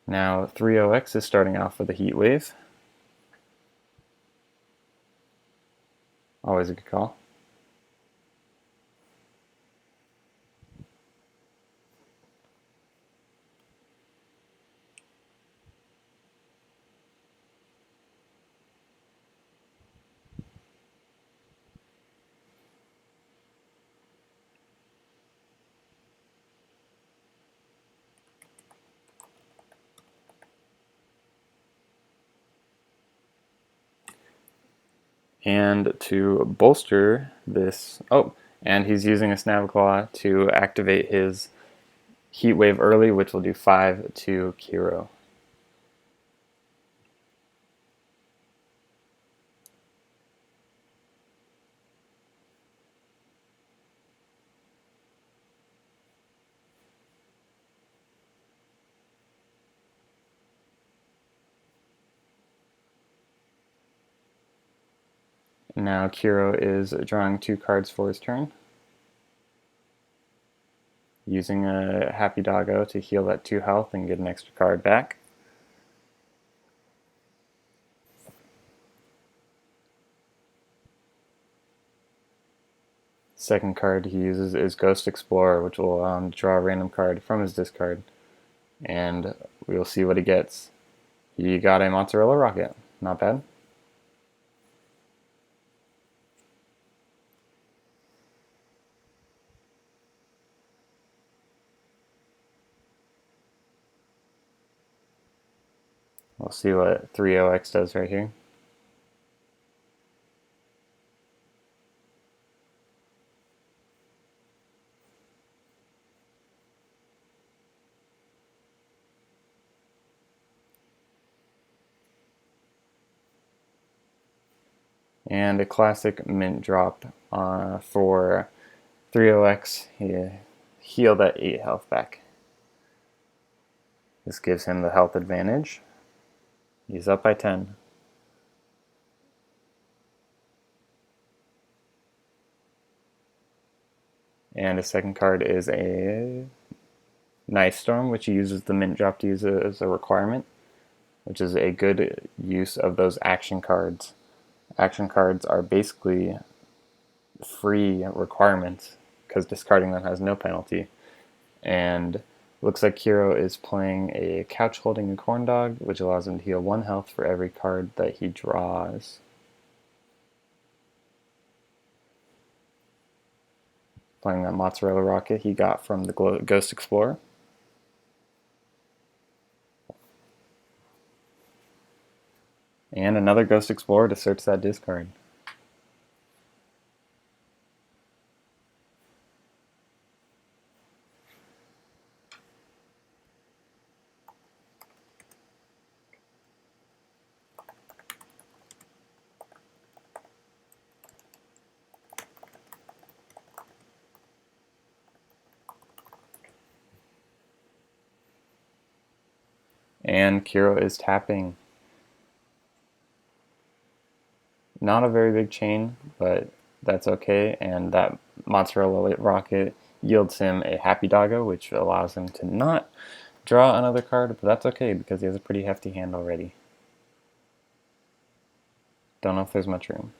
Now 3OX is starting off with a Heat Wave. Always a good call. And to bolster this, and he's using a Snavaclaw to activate his Heat Wave early, which will do 5 to Kiro. Now Kiro is drawing 2 cards for his turn, using a Happy Doggo to heal that 2 health and get an extra card back. Second card he uses is Ghost Explorer, which will allow him to draw a random card from his discard. And we'll see what he gets. He got a Mozzarella Rocket. Not bad. We'll see what 3OX does right here. And a classic mint drop for 3OX. He healed that 8 health back. This gives him the health advantage. He's up by 10. And his second card is a Night Storm, which he uses the mint drop to use as a requirement, which is a good use of those action cards. Action cards are basically free requirements because discarding them has no penalty. And looks like Kiro is playing a Couch Holding a Corn Dog, which allows him to heal 1 health for every card that he draws. Playing that Mozzarella Rocket he got from the Ghost Explorer. And another Ghost Explorer to search that discard. And Kiro is tapping. Not a very big chain, but that's okay. And that Mozzarella Rocket yields him a Happy Doggo, which allows him to not draw another card, but that's okay because he has a pretty hefty hand already. Don't know if there's much room.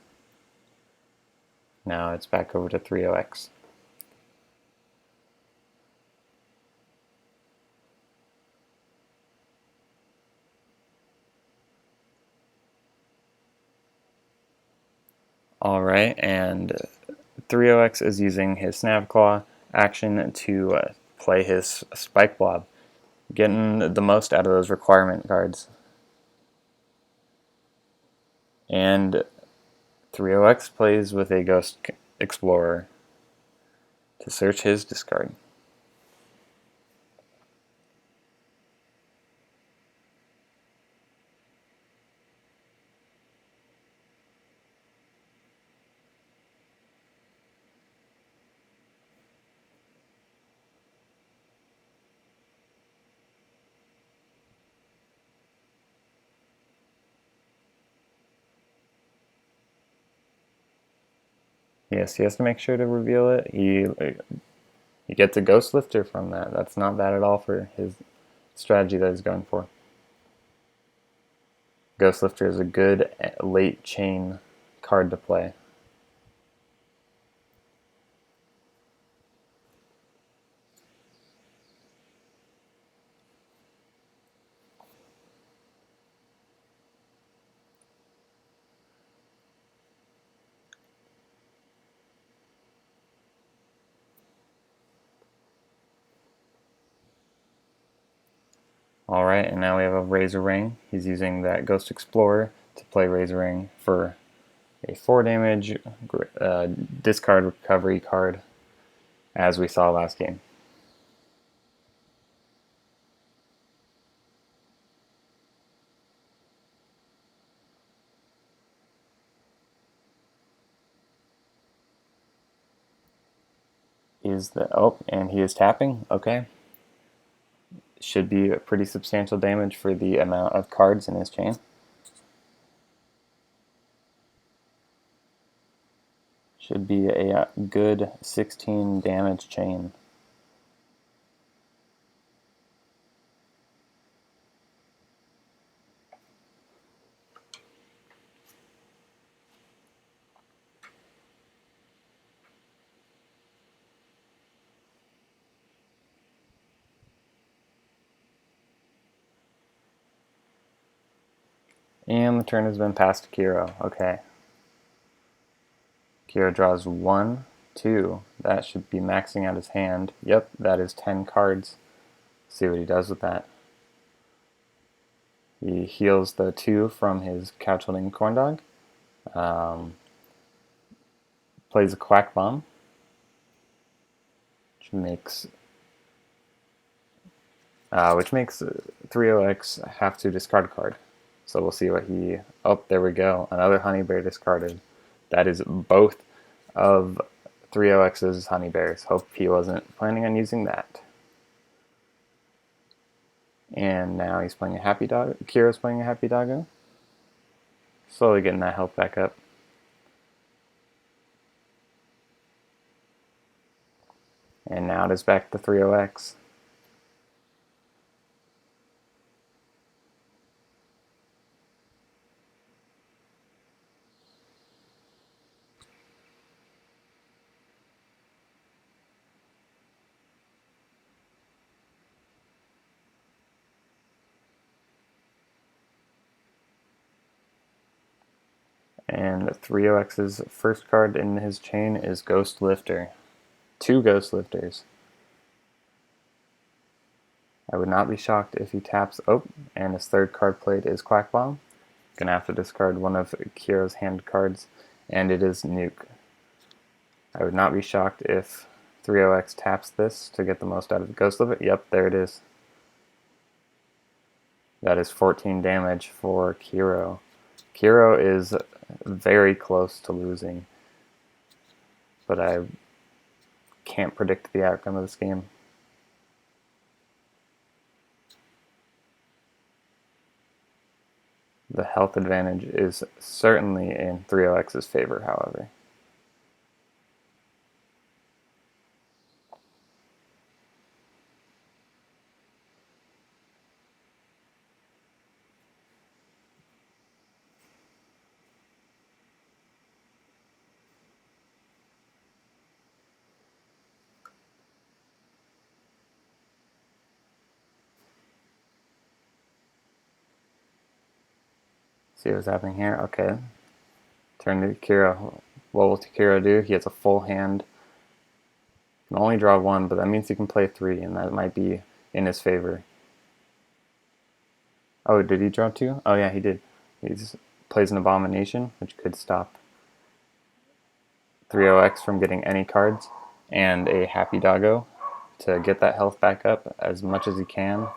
Now it's back over to 3OX. Alright, and 3OX is using his Snavclaw action to play his Spike Blob, getting the most out of those requirement cards. And 3OX plays with a Ghost Explorer to search his discard. Yes, he has to make sure to reveal it. He gets a Ghost Lifter from that. That's not bad at all for his strategy that he's going for. Ghost Lifter is a good late chain card to play. Alright, and now we have a Razor Ring. He's using that Ghost Explorer to play Razor Ring for a 4 damage discard recovery card, as we saw last game. And he is tapping. Okay. Should be a pretty substantial damage for the amount of cards in his chain. Should be a good 16 damage chain. And the turn has been passed to Kiro. Okay. Kiro draws 1, 2. That should be maxing out his hand. Yep, that is 10 cards. See what he does with that. He heals the 2 from his Couch Holding Corn Dog. Plays a Quack Bomb, which makes 3OX have to discard a card. So we'll see what he... Oh, there we go. Another Honey Bear discarded. That is both of 3OX's Honey Bears. Hope he wasn't planning on using that. And now he's playing a Happy Dog. Kiro's playing a Happy Doggo. Slowly getting that health back up. And now it is back to 3OX. And 3OX's first card in his chain is Ghost Lifter. 2 Ghost Lifters. I would not be shocked if he taps... Oh, and his third card played is Quack Bomb. Gonna have to discard one of Kiro's hand cards, and it is Nuke. I would not be shocked if 3OX taps this to get the most out of the Ghost Lifter. Yep, there it is. That is 14 damage for Kiro. Kiro is very close to losing, but I can't predict the outcome of this game. The health advantage is certainly in 3OX's favor, however. See what's happening here? Okay. Turn to Kiro. What will Kiro do? He has a full hand. He can only draw 1, but that means he can play 3, and that might be in his favor. Oh, did he draw 2? Oh yeah, he did. He plays an Abomination, which could stop 3OX from getting any cards, and a Happy Doggo to get that health back up as much as he can,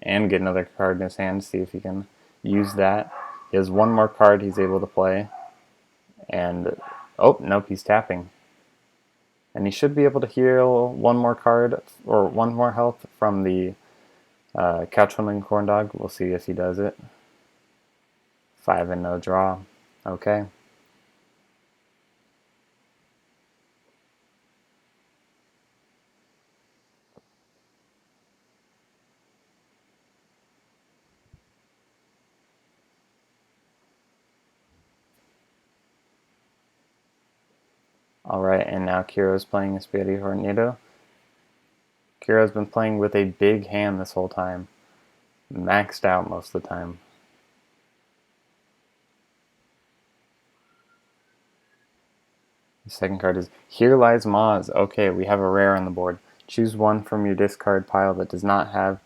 and get another card in his hand, see if he can use that. He has 1 more card he's able to play, and oh, nope, he's tapping. And he should be able to heal 1 more card, or 1 more health from the Couch Holding Corn Dog. We'll see if he does it. 5 and no draw. Okay. Alright, and now Kiro's playing a Spaghetti Tornado. Kiro's been playing with a big hand this whole time. Maxed out most of the time. The second card is Here Lies Moz. Okay, we have a rare on the board. Choose one from your discard pile that does not have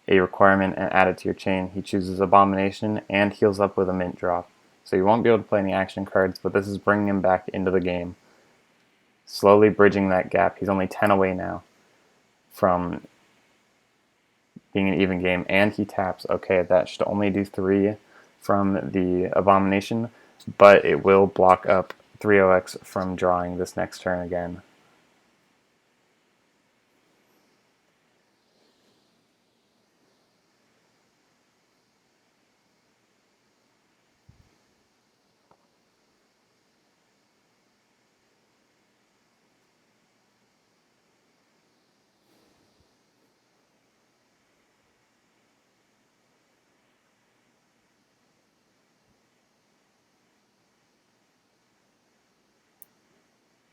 a requirement and add it to your chain. He chooses Abomination and heals up with a mint drop. So you won't be able to play any action cards, but this is bringing him back into the game. Slowly bridging that gap. He's only 10 away now from being an even game, and he taps. Okay, that should only do 3 from the Abomination, but it will block up 3-0X from drawing this next turn again.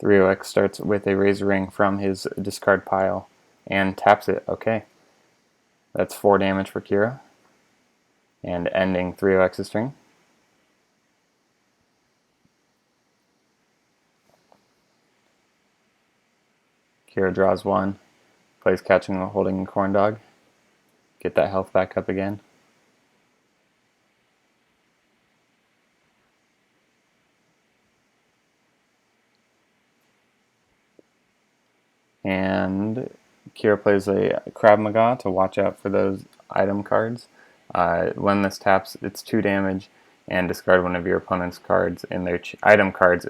Rio starts with a Razor Ring from his discard pile and taps it. Okay. That's 4 damage for Kira. And ending 3-0X's turn. Kira draws 1. Plays Catching and Holding Corn Dog. Get that health back up again. And Kira plays a Krav Maga to watch out for those item cards. When this taps, it's 2 damage, and discard one of your opponent's cards in their item cards.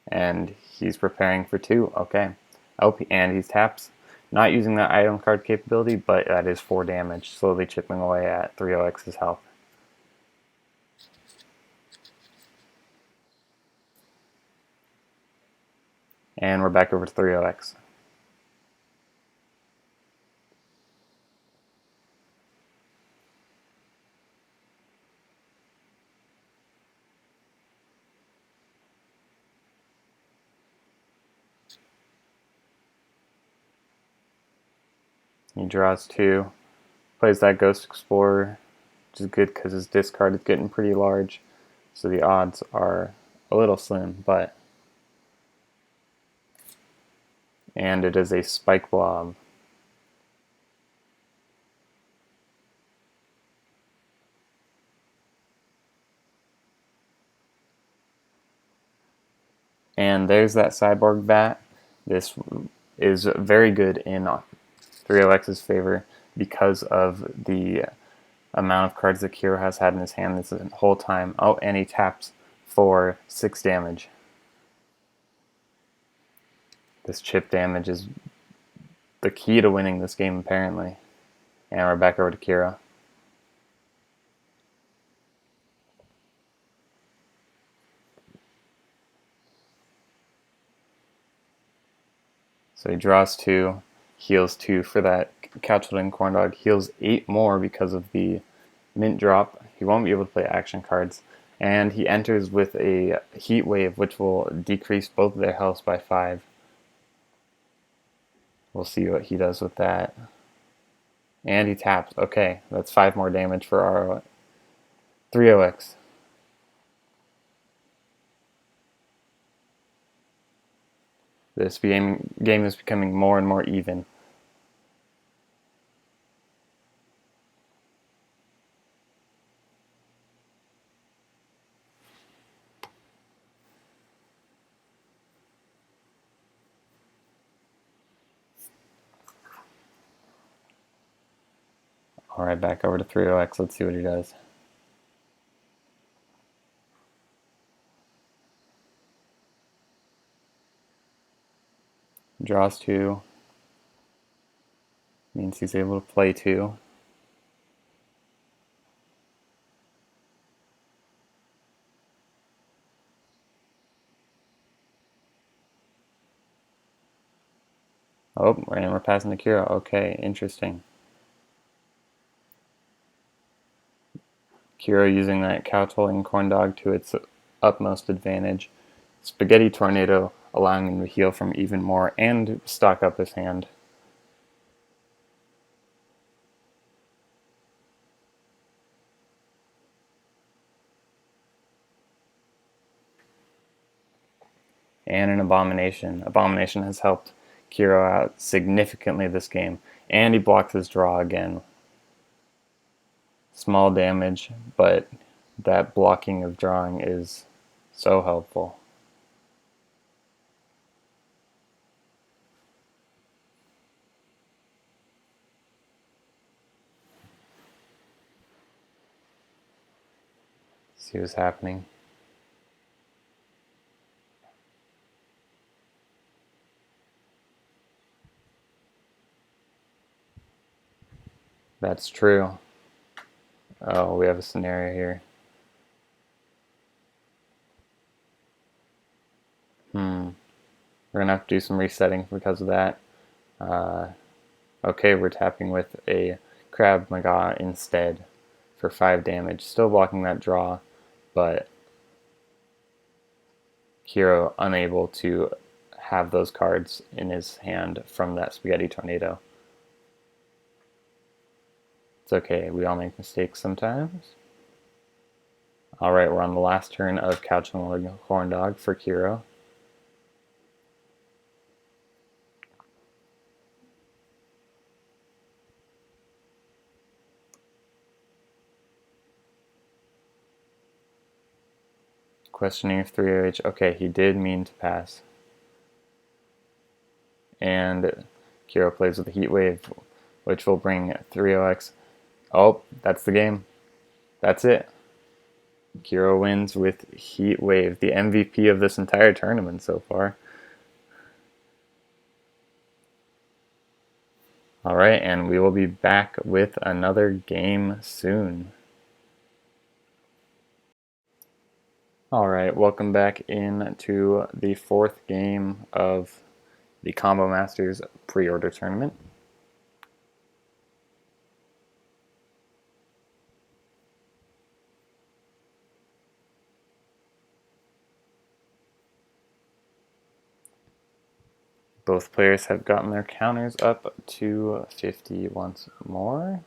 And he's preparing for 2. Okay. Oh, and he taps. Not using that item card capability, but that is 4 damage, slowly chipping away at 3-0X's health. And we're back over to 3-0X. He draws 2, plays that Ghost Explorer, which is good because his discard is getting pretty large, so the odds are a little slim, but... And it is a Spike Blob. And there's that Cyborg Bat. This is very good in 3-0X's favor because of the amount of cards that Kiro has had in his hand this whole time. Oh, and he taps for 6 damage. This chip damage is the key to winning this game, apparently. And we're back over to Kira. So he draws 2, heals 2 for that Couchwood Corn Dog, heals 8 more because of the mint drop. He won't be able to play action cards. And he enters with a Heat Wave, which will decrease both of their health by 5. We'll see what he does with that. And he taps. Okay, that's 5 more damage for our 3-0X. This game is becoming more and more even. Alright, back over to 3-0X. Let's see what he does. Draws 2. Means he's able to play 2. Oh, and we're passing to Kira. Okay, interesting. Kira using that Couch Holding Corn Dog to its utmost advantage. Spaghetti Tornado, allowing him to heal from even more and stock up his hand. And an Abomination. Abomination has helped Kiro out significantly this game, and he blocks his draw again. Small damage, but that blocking of drawing is so helpful. See what's happening. That's true. Oh, we have a scenario here. We're gonna have to do some resetting because of that. Okay, we're tapping with a Krav Maga instead for 5 damage. Still blocking that draw, but Hero unable to have those cards in his hand from that Spaghetti Tornado. It's okay, we all make mistakes sometimes. Alright, we're on the last turn of Couch and Horn Dog for Kiro. Questioning if 3OH. Okay, he did mean to pass. And Kiro plays with the Heat Wave, which will bring 3OX. Oh, that's the game. That's it. Kiro wins with Heat Wave, the MVP of this entire tournament so far. Alright, and we will be back with another game soon. Alright, welcome back into the 4th game of the Combo Masters pre-order tournament. Both players have gotten their counters up to 50 once more.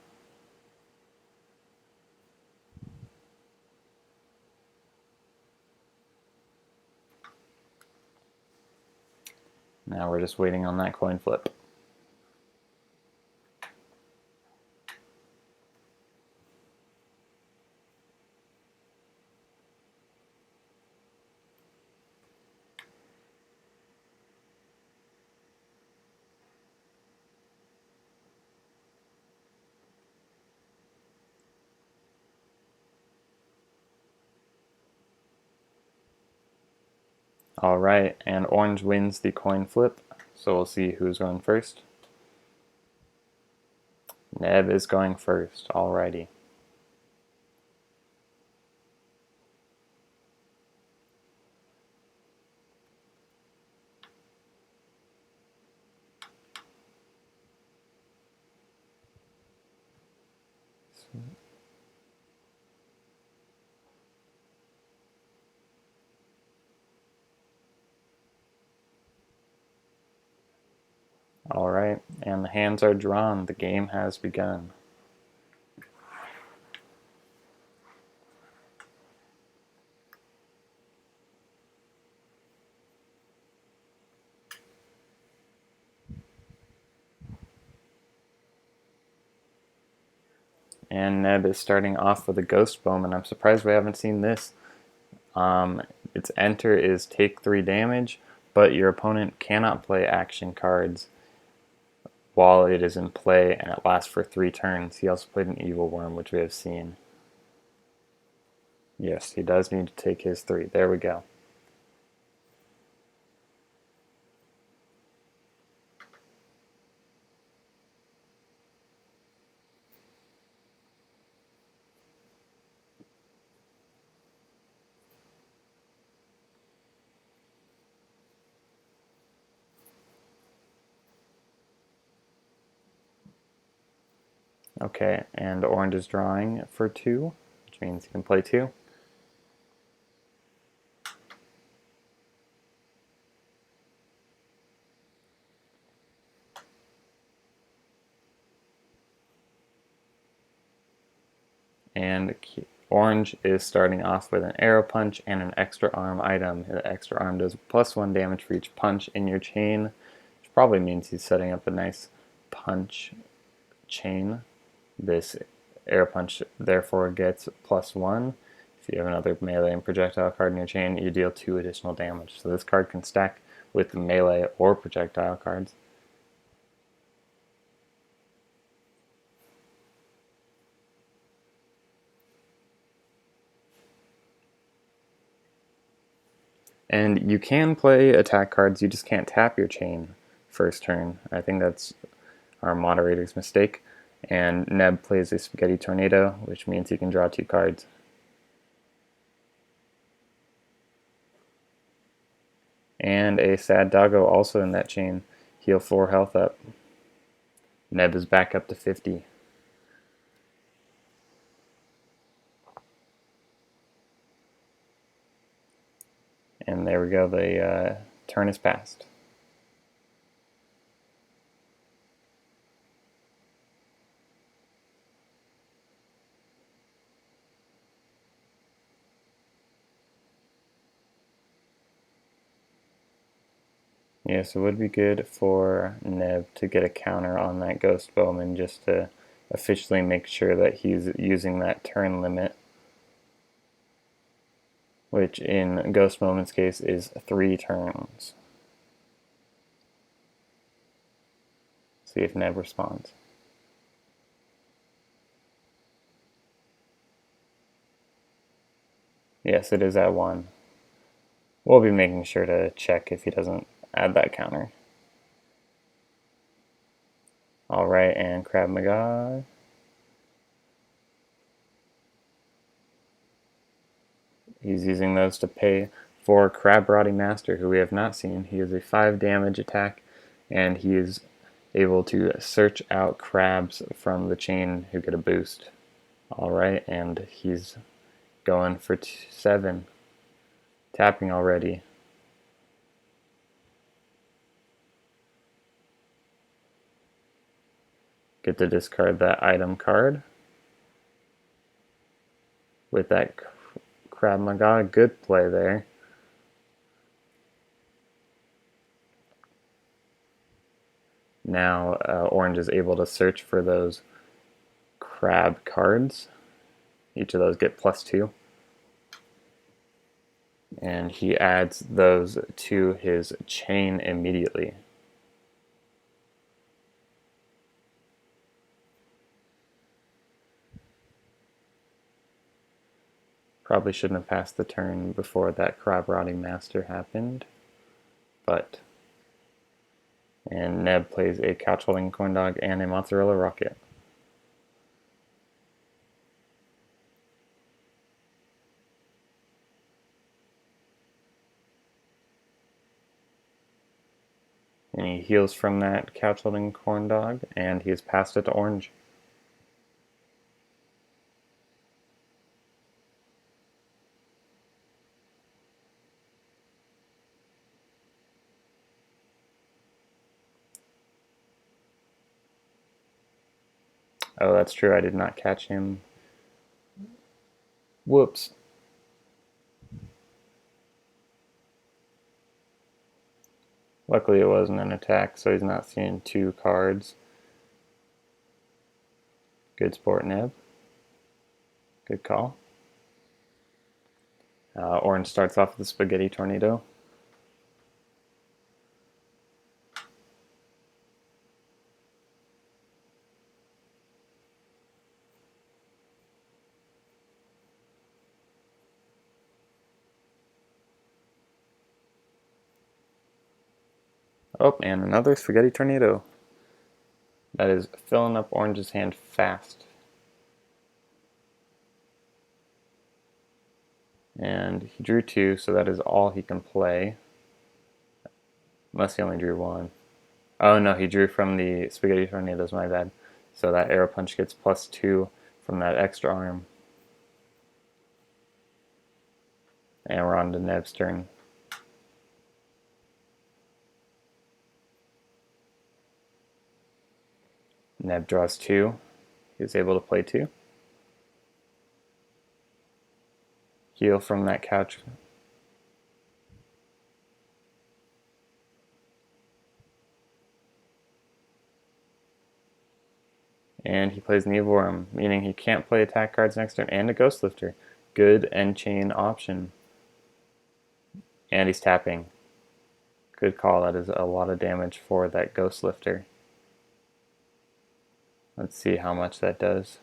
Now we're just waiting on that coin flip. Alright, and orange wins the coin flip, so we'll see who's going first. Neb is going first, alrighty. Alright, and the hands are drawn. The game has begun. And Neb is starting off with a Ghost Bowman. I'm surprised we haven't seen this. Its enter is take 3 damage, but your opponent cannot play action cards while it is in play, and it lasts for 3 turns. He also played an Evil Worm, which we have seen. Yes, he does need to take his 3. There we go. Okay, and orange is drawing for 2, which means he can play 2. And orange is starting off with an arrow punch and an extra arm item. The extra arm does +1 damage for each punch in your chain, which probably means he's setting up a nice punch chain. This arrow punch therefore gets +1. If you have another melee and projectile card in your chain, you deal 2 additional damage. So this card can stack with melee or projectile cards. And you can play attack cards, you just can't tap your chain first turn. I think that's our moderator's mistake. And Neb plays a Spaghetti Tornado, which means he can draw 2 cards. And a Sad Doggo also in that chain. Heal 4 health up. Neb is back up to 50. And there we go, the turn is passed. Yes, it would be good for Neb to get a counter on that Ghost Bowman just to officially make sure that he's using that turn limit, which in Ghost Bowman's case is 3 turns. See if Neb responds. Yes, it is at 1. We'll be making sure to check if he doesn't add that counter. Alright, and Krav Maga. He's using those to pay for Crab Rotting Master, who we have not seen. He is a 5 damage attack, and he is able to search out crabs from the chain who get a boost. Alright, and he's going for 7. Tapping already. Get to discard that item card. With that Krav Maga, good play there. Now Orange is able to search for those crab cards. Each of those get +2. And he adds those to his chain immediately. Probably shouldn't have passed the turn before that Crab Rotting Master happened, but... And Neb plays a Couch Holding Corn Dog and a Mozzarella Rocket. And he heals from that Couch Holding Corn Dog, and he has passed it to Orange. Oh, that's true, I did not catch him. Whoops. Luckily it wasn't an attack, so he's not seeing 2 cards. Good sport, Neb. Good call. Orange starts off with the Spaghetti Tornado. Oh, and another Spaghetti Tornado. That is filling up Orange's hand fast. And he drew 2, so that is all he can play. Unless he only drew 1. Oh no, he drew from the Spaghetti Tornadoes, my bad. So that Arrow Punch gets +2 from that extra arm. And we're on to Neb's turn. Neb draws 2. He's able to play 2. heal from that couch. And he plays an Evil Worm, meaning he can't play attack cards next turn, and a Ghost Lifter. Good end chain option. And he's tapping. Good call, that is a lot of damage for that Ghost Lifter. Let's see how much that does.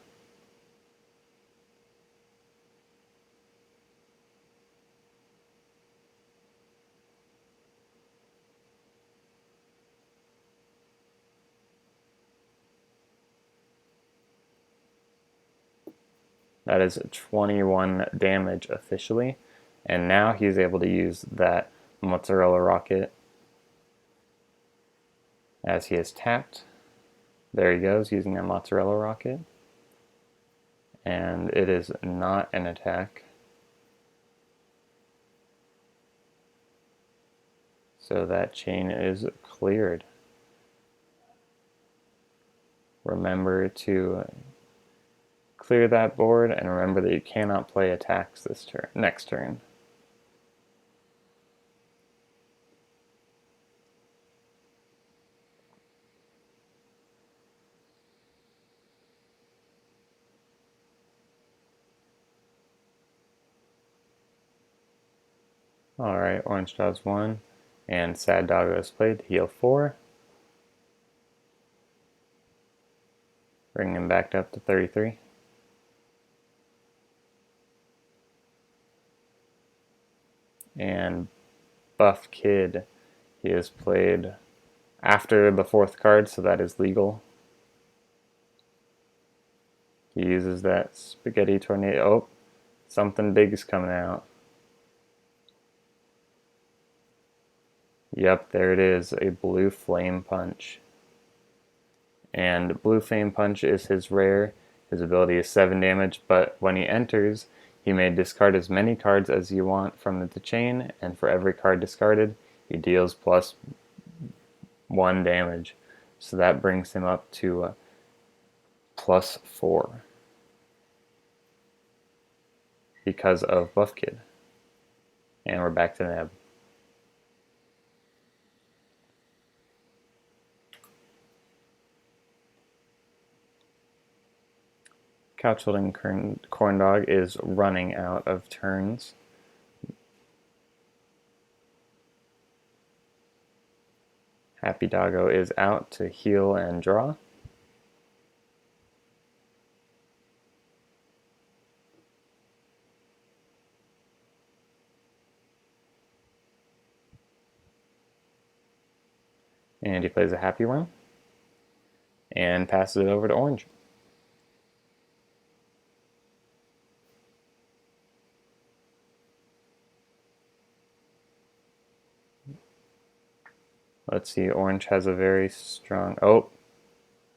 That is 21 damage officially. And now he's able to use that Mozzarella Rocket as he is tapped. There he goes, using that Mozzarella Rocket. And it is not an attack. So that chain is cleared. Remember to clear that board, and remember that you cannot play attacks this turn, next turn. Alright, Orange draws 1, and Sad Doggo is played to heal 4. Bring him back up to 33. And Buff Kid, he is played after the 4th card, so that is legal. He uses that Spaghetti Tornado. Oh, something big is coming out. Yep, there it is, a Blue Flame Punch. And Blue Flame Punch is his rare. His ability is 7 damage, but when he enters, he may discard as many cards as you want from the chain, and for every card discarded, he deals plus 1 damage. So that brings him up to plus 4 because of Buff Kid. And we're back to Neb. Couch Holding Corn Dog is running out of turns. Happy Doggo is out to heal and draw. And he plays a Happy Worm and passes it over to Orange. Let's see, Orange has a very strong... Oh,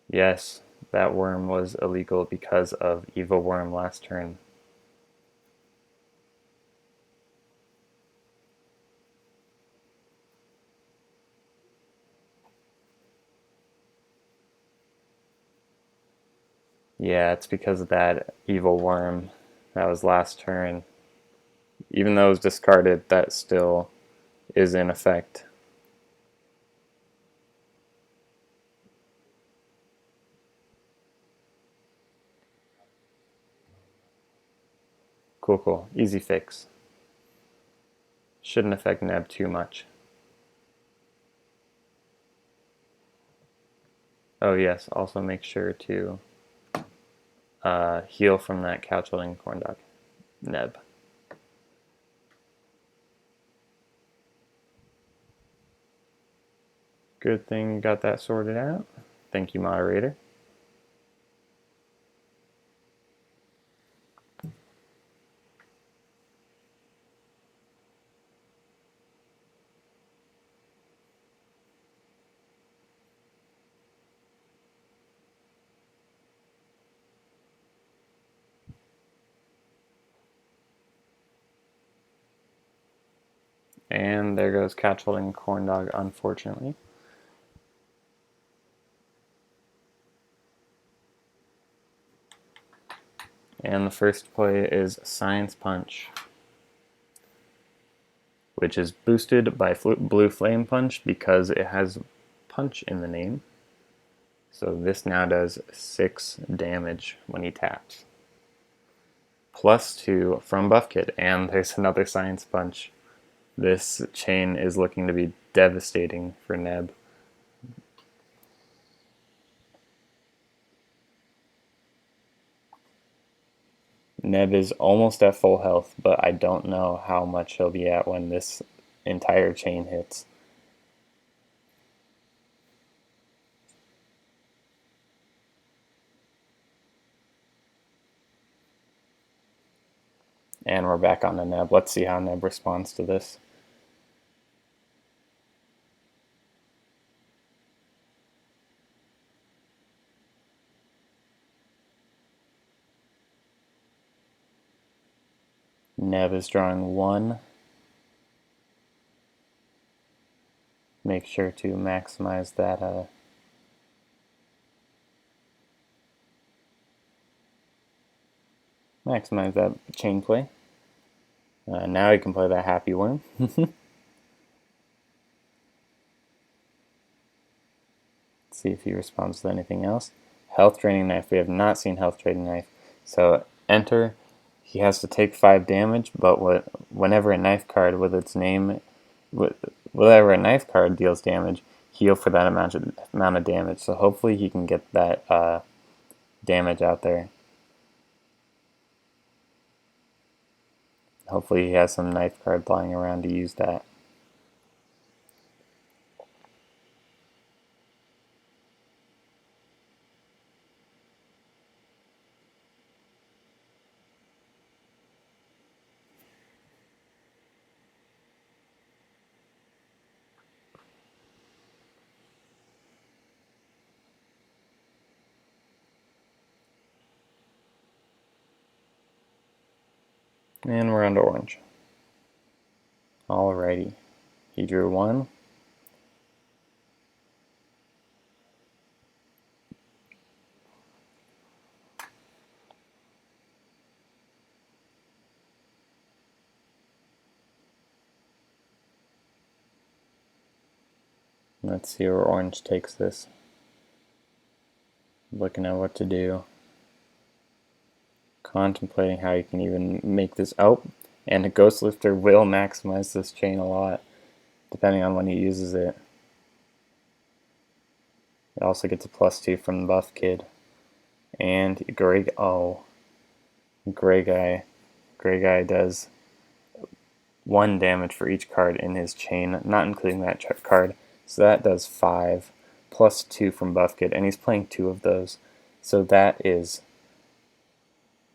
yes, that worm was illegal because of Evil Worm last turn. Yeah, it's because of that Evil Worm. That was last turn. Even though it was discarded, that still is in effect. Cool, cool. Easy fix. Shouldn't affect Neb too much. Oh yes, also make sure to heal from that Couch Holding Corn Dog. Neb. Good thing you got that sorted out. Thank you, moderator. And there goes Couch Holding Corn Dog, unfortunately. And the first play is Science Punch. which is boosted by Blue Flame Punch because it has punch in the name. So this now does 6 damage when he taps. +2 from Buff Kid, and there's another Science Punch. This chain is looking to be devastating for Neb. Neb is almost at full health, but I don't know how much he'll be at when this entire chain hits. And we're back on the Neb. Let's see how Neb responds to this. Neb is drawing 1. Make sure to maximize that chain play. Now he can play that Happy Worm. See if he responds to anything else. Health Draining Knife. We have not seen Health Draining Knife. So enter. He has to take 5 damage, but whenever a knife card with its name, whenever a knife card deals damage, heal for that amount of damage. So hopefully he can get that damage out there. Hopefully he has some knife card lying around to use that. And we're on to orange. Alrighty. He drew 1. Let's see where orange takes this. Looking at what to do. Contemplating how you can even make this out. And a Ghost Lifter will maximize this chain a lot, depending on when he uses it. It also gets a +2 from the Buff Kid. And Grey Guy. Grey Guy does 1 damage for each card in his chain, not including that card. So that does 5, +2 from Buff Kid, and he's playing 2 of those. So that is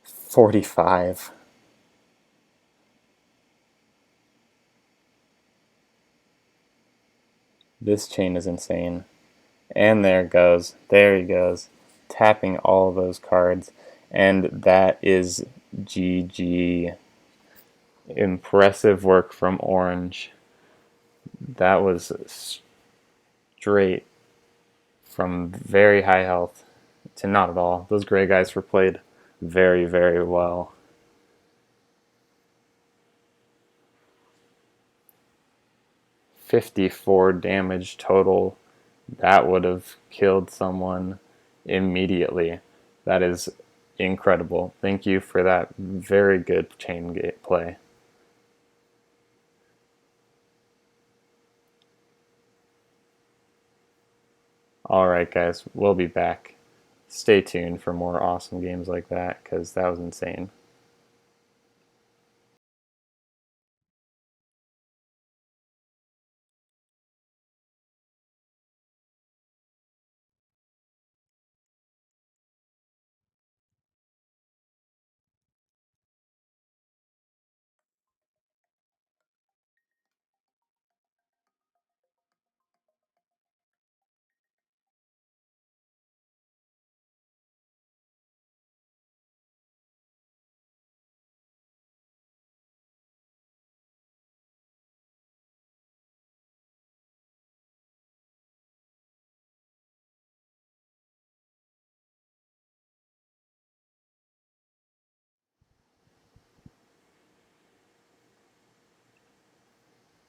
45. This chain is insane. And there it goes. There he goes. Tapping all those cards. And that is GG. Impressive work from Orange. That was straight from very high health to not at all. Those gray guys were played very, very well. 54 damage total. That would have killed someone immediately. That is incredible. Thank you for that very good chain gate play. Alright guys, we'll be back. Stay tuned for more awesome games like that, because that was insane.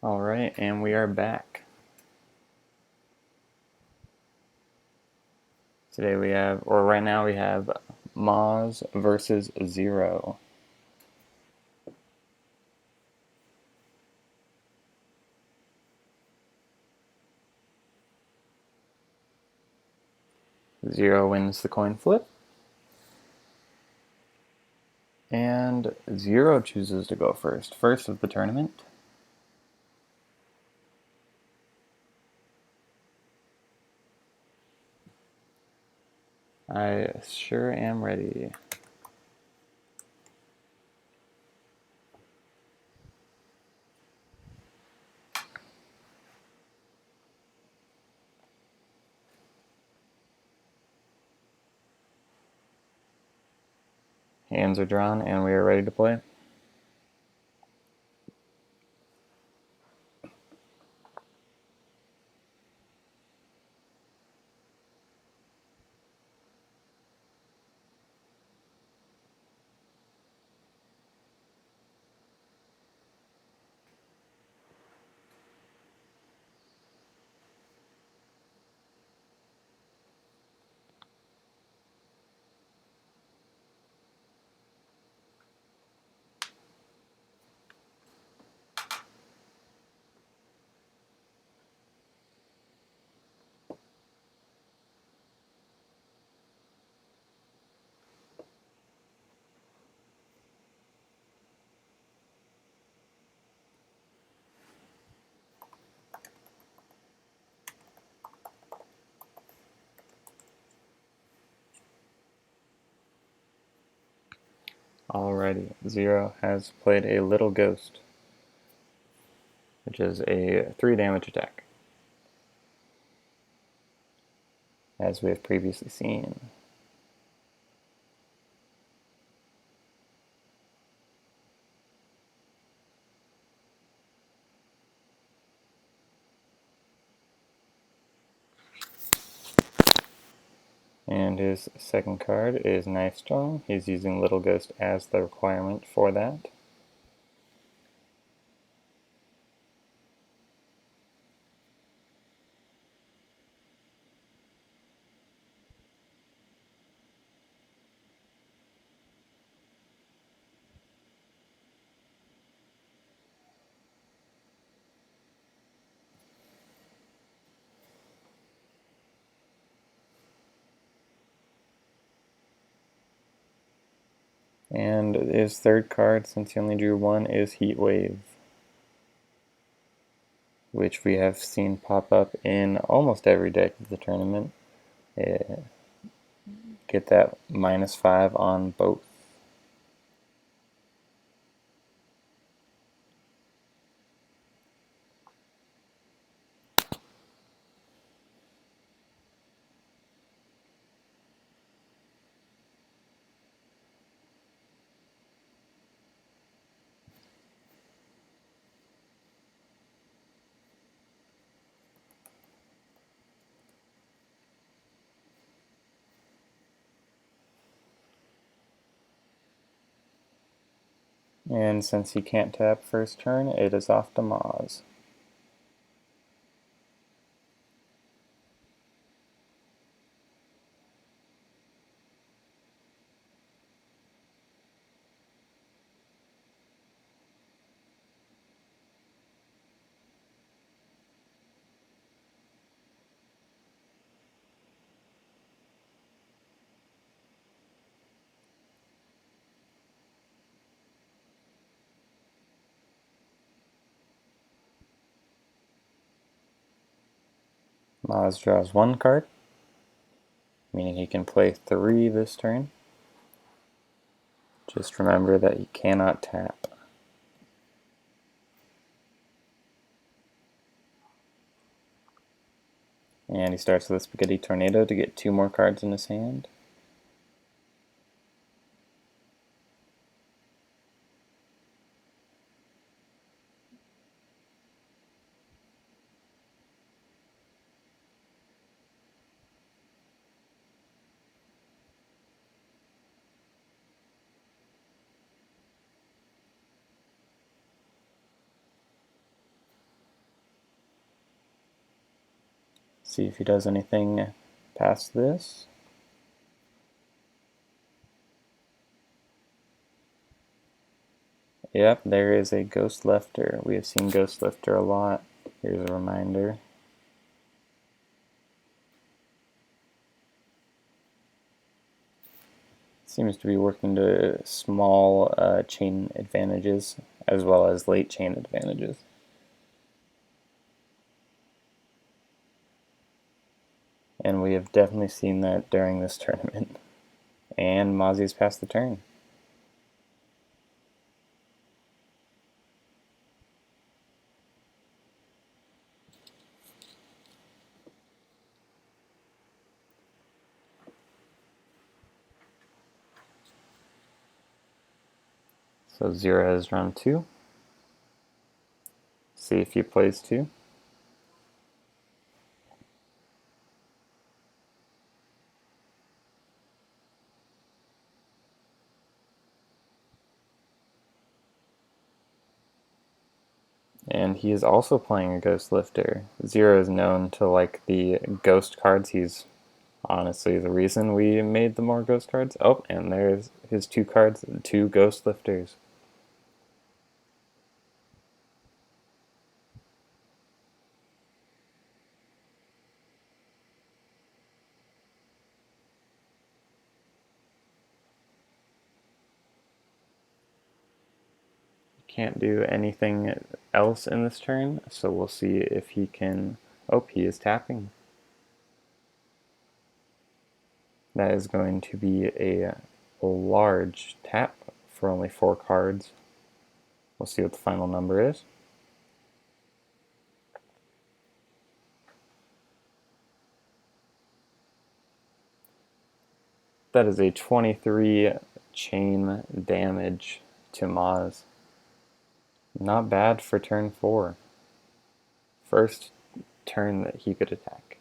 Alright, and we are back. Today we have, or right now we have Moz versus Zero. Zero wins the coin flip. And Zero chooses to go first. First of the tournament. I sure am ready. Hands are drawn and we are ready to play. Alrighty, Zero has played a Little Ghost, which is a 3 damage attack, as we have previously seen. And his second card is Knife Storm. He's using Little Ghost as the requirement for that. And his third card, since he only drew one, is Heat Wave, which we have seen pop up in almost every deck of the tournament. Get that -5 on both. And since he can't tap first turn, it is off to Moz. Moz draws one card, meaning he can play 3 this turn. Just remember that he cannot tap. And he starts with a Spaghetti Tornado to get 2 more cards in his hand. See if he does anything past this. Yep, there is a Ghost Lifter. We have seen Ghost Lifter a lot. Here's a reminder. Seems to be working to small chain advantages as well as late chain advantages. And we have definitely seen that during this tournament. And Mozzie's passed the turn. So Zero has round 2. See if he plays 2. And he is also playing a Ghost Lifter. Zero is known to like the ghost cards. He's honestly the reason we made the more ghost cards. Oh, and there's his 2 cards, 2 Ghost Lifters. Can't do anything else in this turn, so we'll see if he can... Oh, he is tapping. That is going to be a large tap for only 4 cards. We'll see what the final number is. That is a 23 chain damage to Maz. Not bad for turn 4. First turn that he could attack.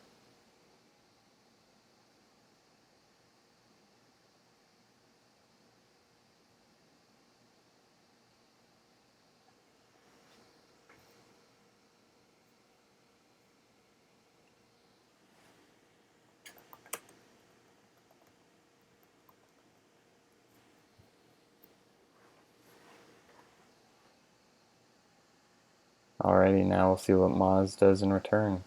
Alrighty, now we'll see what Maz does in return.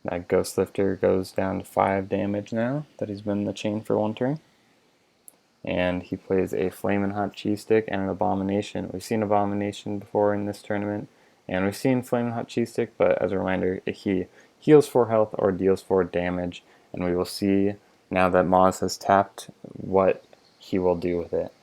That Ghost Lifter goes down to 5 damage now that he's been in the chain for 1 turn. And he plays a Flamin' Hot Cheese Stick and an Abomination. We've seen Abomination before in this tournament, and we've seen Flamin' Hot Cheese Stick, but as a reminder, he heals 4 health or deals 4 damage, and we will see now that Maz has tapped what he will do with it.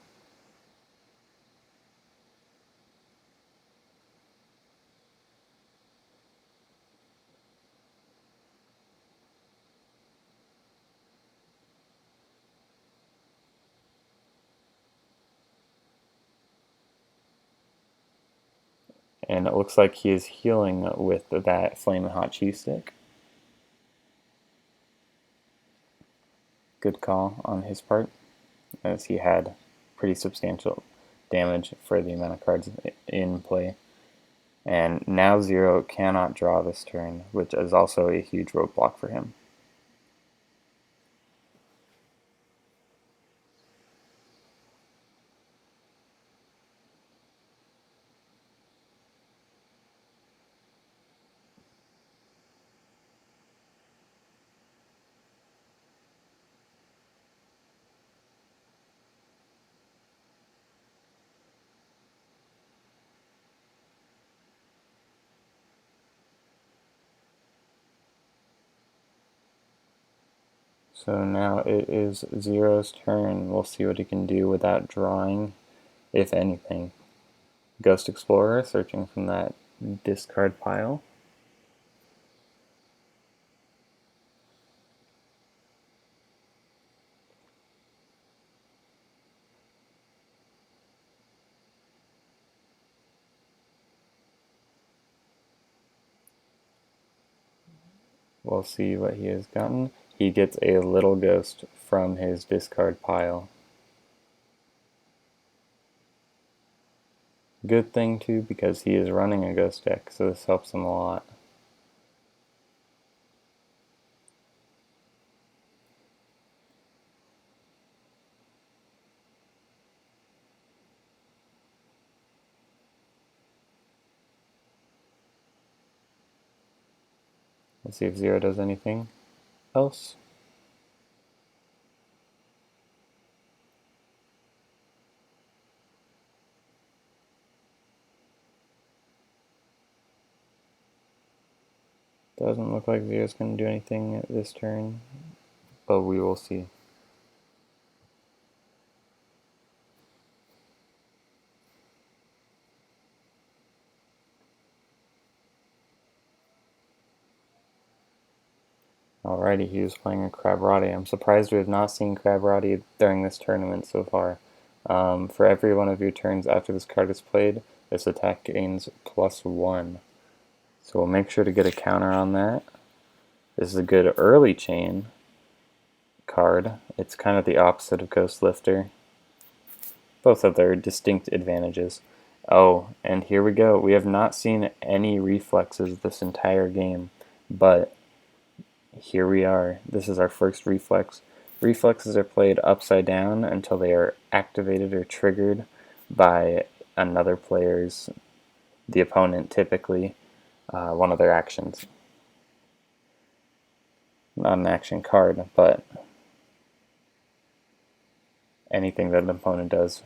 And it looks like he is healing with that Flamin' Hot Cheese Stick. Good call on his part, as he had pretty substantial damage for the amount of cards in play. And now Zero cannot draw this turn, which is also a huge roadblock for him. So now it is Zero's turn. We'll see what he can do without drawing, if anything. Ghost Explorer, searching from that discard pile. We'll see what he has gotten. He gets a little ghost from his discard pile. Good thing too, because he is running a ghost deck, so this helps him a lot. Let's see if Zero does anything else. Doesn't look like Zero's going to do anything this turn, but we will see. Alrighty, he was playing a Crabrati. I'm surprised we have not seen Crabrati during this tournament so far. For every one of your turns after this card is played, this attack gains +1. So we'll make sure to get a counter on that. This is a good early chain card. It's kind of the opposite of Ghost Lifter. Both have their distinct advantages. Oh, and here we go. We have not seen any reflexes this entire game, but here we are. This is our first reflex. Reflexes are played upside down until they are activated or triggered by another player's, the opponent typically, one of their actions. Not an action card, but anything that an opponent does.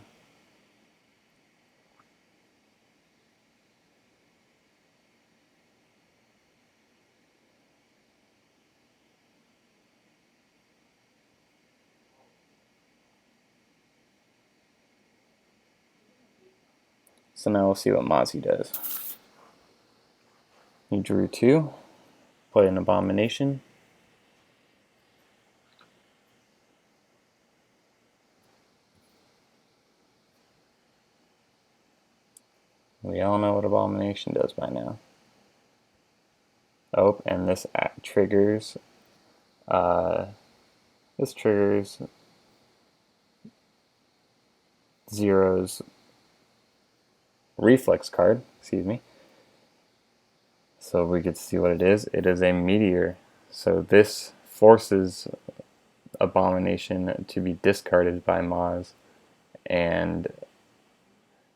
So now we'll see what Mozzie does. He drew 2, played an Abomination. We all know what Abomination does by now. Oh, and this triggers. This triggers Zero's reflex card. Excuse me. So we get to see what it is. It is a meteor. So this forces Abomination to be discarded by Maz, and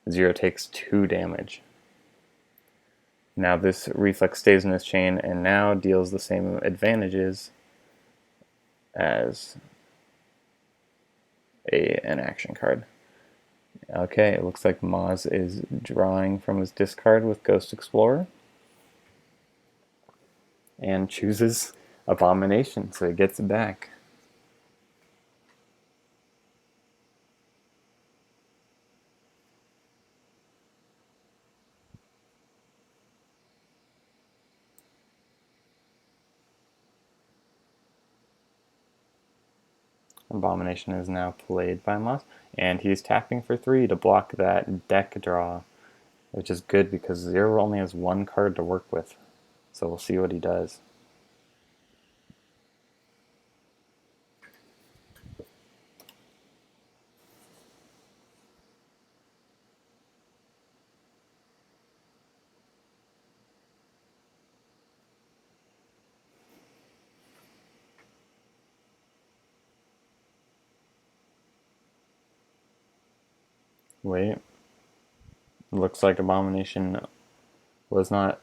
Zero takes 2 damage. Now this reflex stays in this chain and now deals the same advantages as an action card. Okay, it looks like Maz is drawing from his discard with Ghost Explorer and chooses Abomination, so he gets it back. Abomination is now played by Maz, and he's tapping for 3 to block that deck draw, which is good because Zero only has 1 card to work with. So we'll see what he does. Wait. Looks like Abomination was not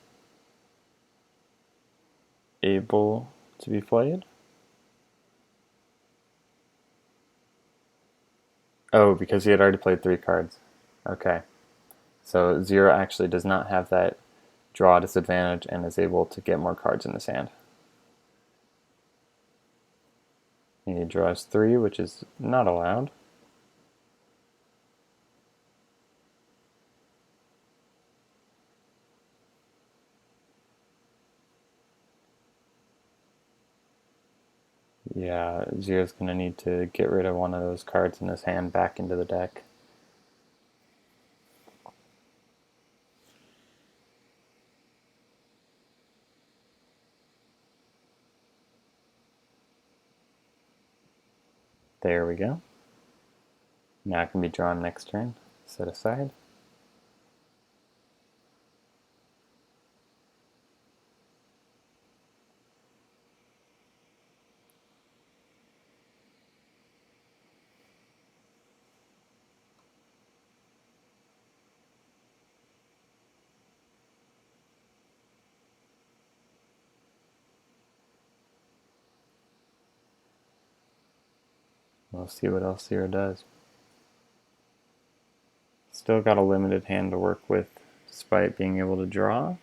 able to be played. Oh, because he had already played 3 cards. Okay. So Zero actually does not have that draw disadvantage and is able to get more cards in his hand. He draws 3, which is not allowed. Yeah, Zero's going to need to get rid of one of those cards in his hand back into the deck. There we go. Now it can be drawn next turn. Set aside. We'll see what else Zero does. Still got a limited hand to work with, despite being able to draw.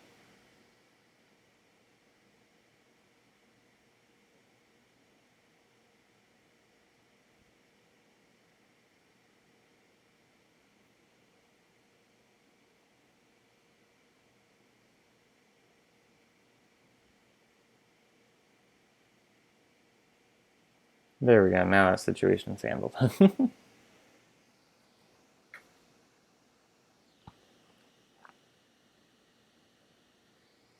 There we go, now our situation's handled.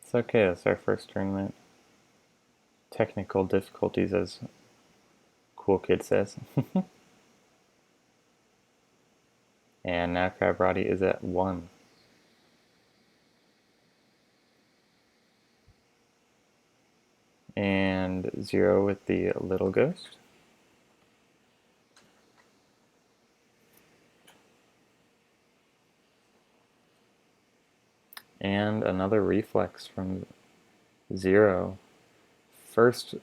It's okay, it's our first tournament. Technical difficulties, as Cool Kid says. And now Crabrati is at 1. And 0 with the little ghost. And another reflex from 0. First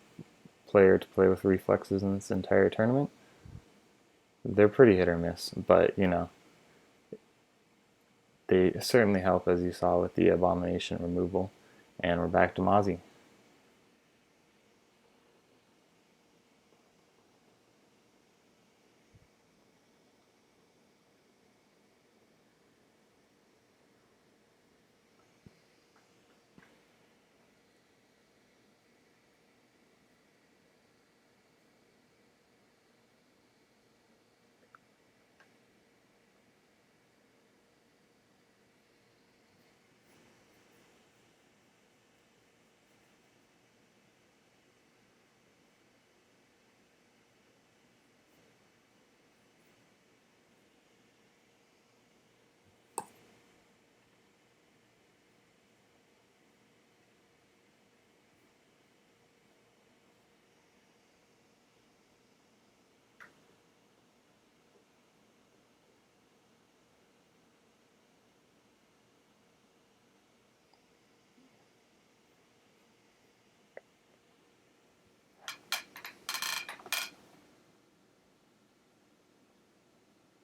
player to play with reflexes in this entire tournament. They're pretty hit or miss, but you know, they certainly help, as you saw with the abomination removal. And we're back to Mozzie.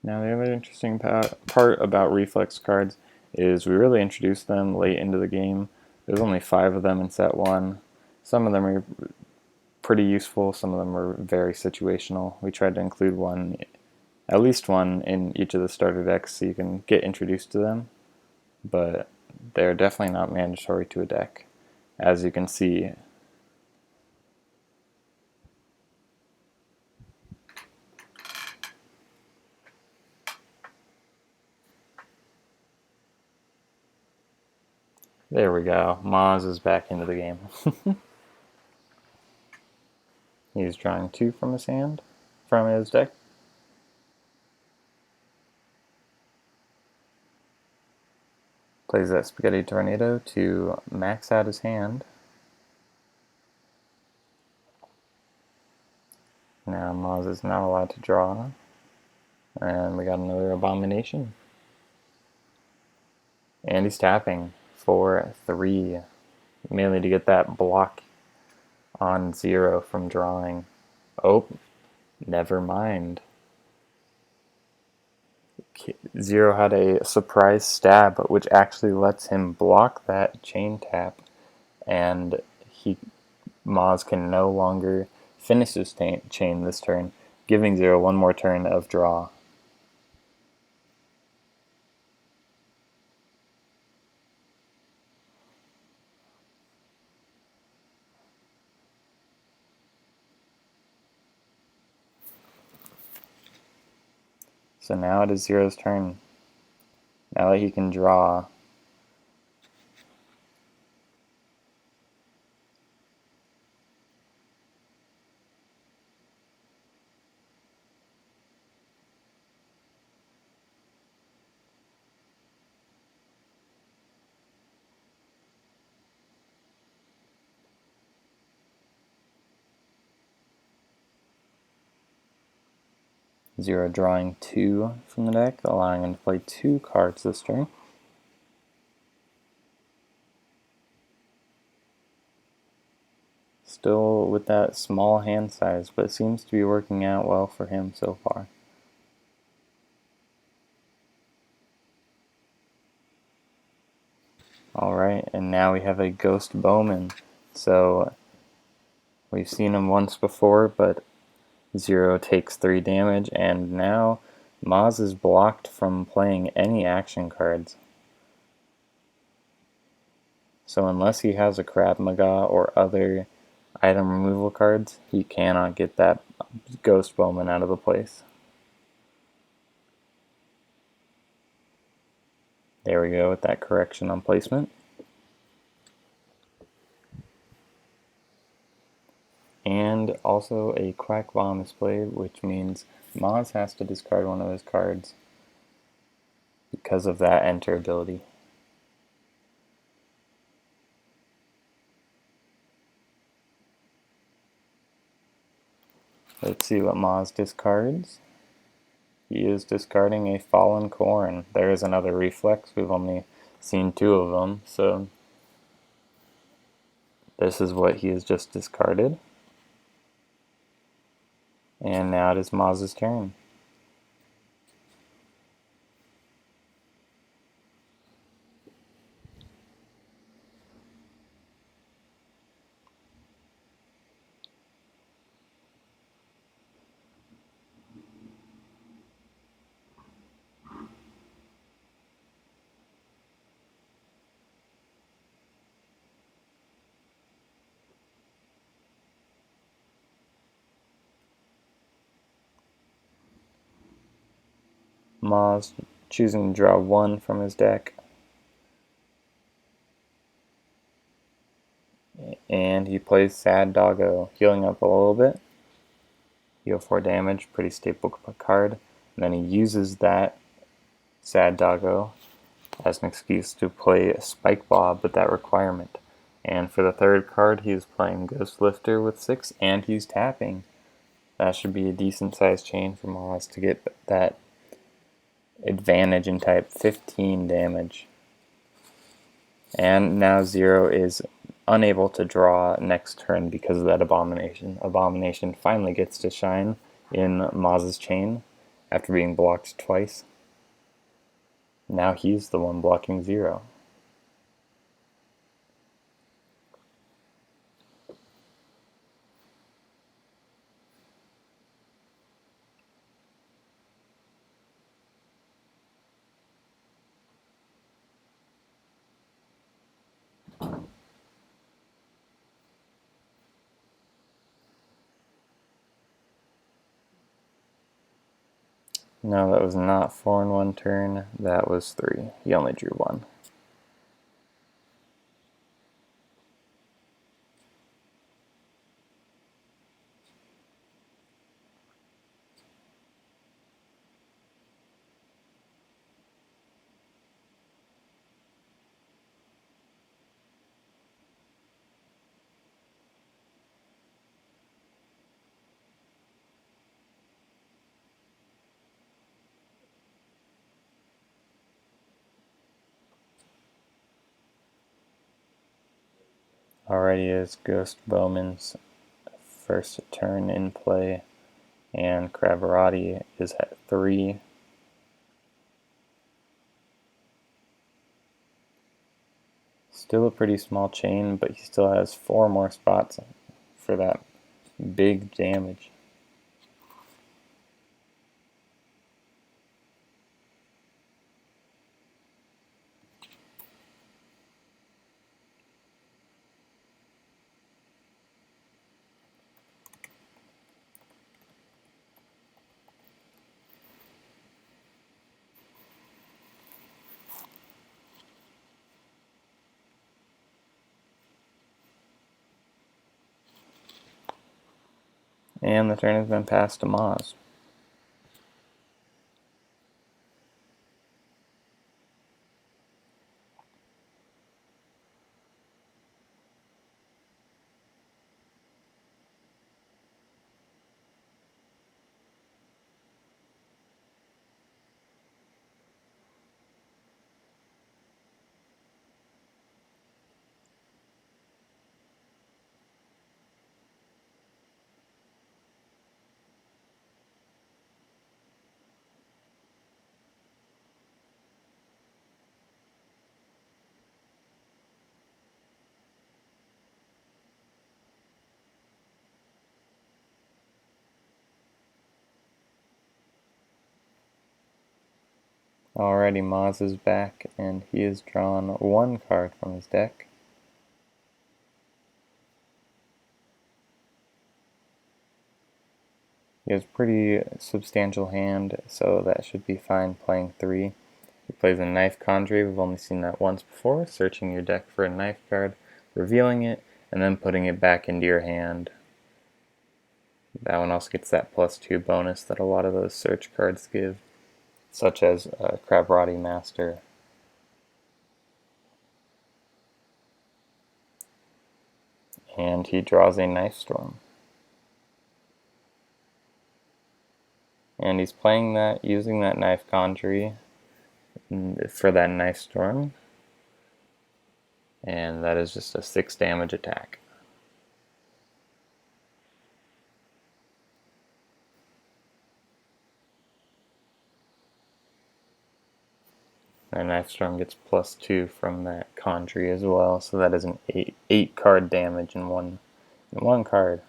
Now the other interesting part about reflex cards is we really introduced them late into the game. There's only 5 of them in set 1. Some of them are pretty useful, some of them are very situational. We tried to include one, at least one, in each of the starter decks so you can get introduced to them, but they're definitely not mandatory to a deck. As you can see, there we go. Maz is back into the game. He's drawing 2 from his hand, from his deck. Plays that Spaghetti Tornado to max out his hand. Now Maz is not allowed to draw. And we got another Abomination. And he's tapping for 3, mainly to get that block on 0 from drawing. Oh, never mind. 0 had a surprise stab, which actually lets him block that chain tap, and Maz can no longer finish his chain this turn, giving 0 one more turn of draw. So now it is 0's turn. Now that he can draw, Zero drawing 2 from the deck, allowing him to play 2 cards this turn. still with that small hand size, but it seems to be working out well for him so far. Alright, and now we have a Ghost Bowman. So we've seen him once before, but Zero takes 3 damage, and now Maz is blocked from playing any action cards. So unless he has a Krav Maga or other item removal cards, he cannot get that Ghost Bowman out of the place. There we go with that correction on placement. And also a Quack Bomb is played, which means Maz has to discard one of his cards because of that enter ability. Let's see what Maz discards. He is discarding a Fallen Corn. There is another Reflex. We've only seen 2 of them, so this is what he has just discarded. And now it is Maz's turn. Maz choosing to draw 1 from his deck. And he plays Sad Doggo, healing up a little bit. Heal 4 damage, pretty staple card. And then he uses that Sad Doggo as an excuse to play Spike Bob with that requirement. And for the 3rd card, he's playing Ghost Lifter with 6, and he's tapping. That should be a decent sized chain for Maz to get that advantage in type 15 damage. And now Zero is unable to draw next turn because of that Abomination. Abomination finally gets to shine in Maz's chain after being blocked twice. Now he's the one blocking Zero. No, that was not 4 in 1 turn, that was 3. He only drew 1. Already is Ghost Bowman's first turn in play, and Cravarati is at 3. Still a pretty small chain, but he still has 4 more spots for that big damage. And the turn has been passed to Maz. Alrighty, Maz is back, and he has drawn one card from his deck. He has a pretty substantial hand, so that should be fine playing 3. He plays a Knife Conjurer. We've only seen that once before, searching your deck for a knife card, revealing it, and then putting it back into your hand. That one also gets that +2 bonus that a lot of those search cards give, such as Krabrati Master. And he draws a Knife Storm. And he's playing that, using that Knife Conjurer for that Knife Storm. And that is just a 6 damage attack. That Knife Storm gets +2 from that Conjurer as well, so that is an 8 card damage in one card.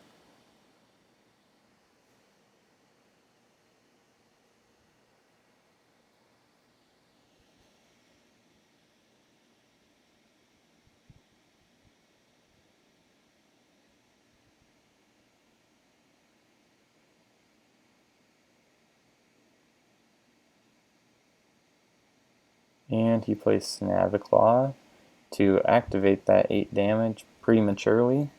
And he plays Snaviclaw to activate that 8 damage prematurely.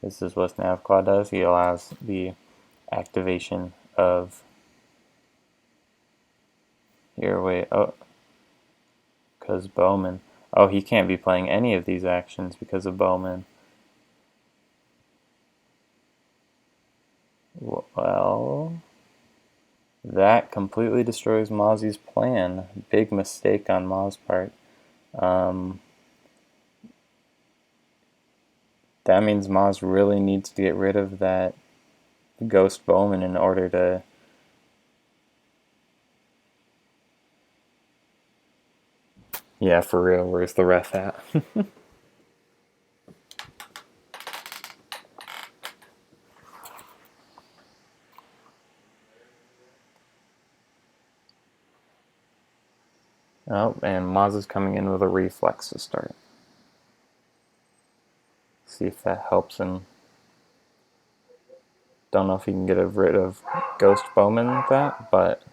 This is what Snaviclaw does. He allows the activation of... Here, wait, oh, because Bowman. Oh, he can't be playing any of these actions because of Bowman. Well, that completely destroys Mozzie's plan. Big mistake on Maz's part. That means Maz really needs to get rid of that Ghost Bowman in order to... Yeah, for real, where's the ref at? Oh, and Maz is coming in with a reflex to start. See if that helps him. Don't know if he can get rid of Ghost Bowman with that, but...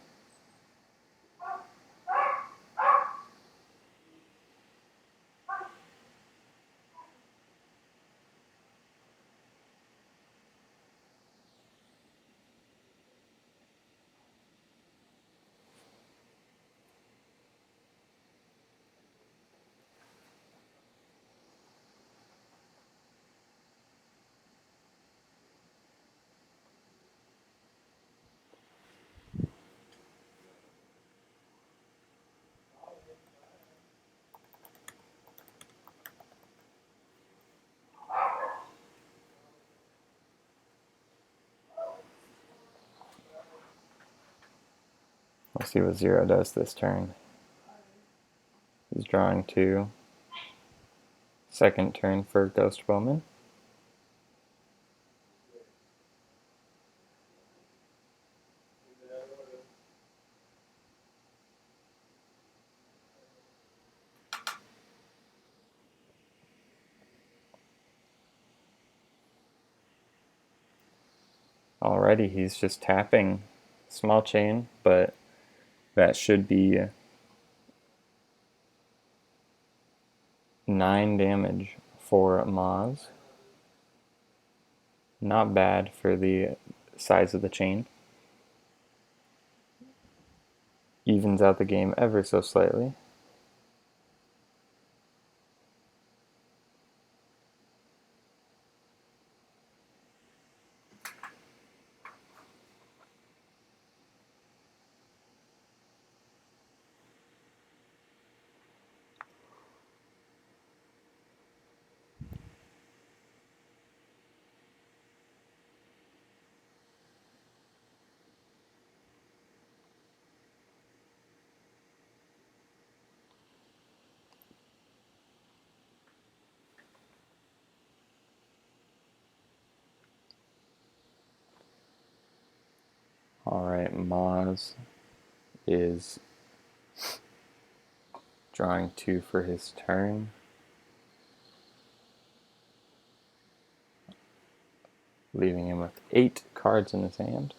Let's see what Zero does this turn. He's drawing 2. Second turn for Ghost Bowman. Alrighty, he's just tapping small chain, but that should be 9 damage for Maz. Not bad for the size of the chain. Evens out the game ever so slightly. Alright, Maz is drawing 2 for his turn. Leaving him with 8 cards in his hand.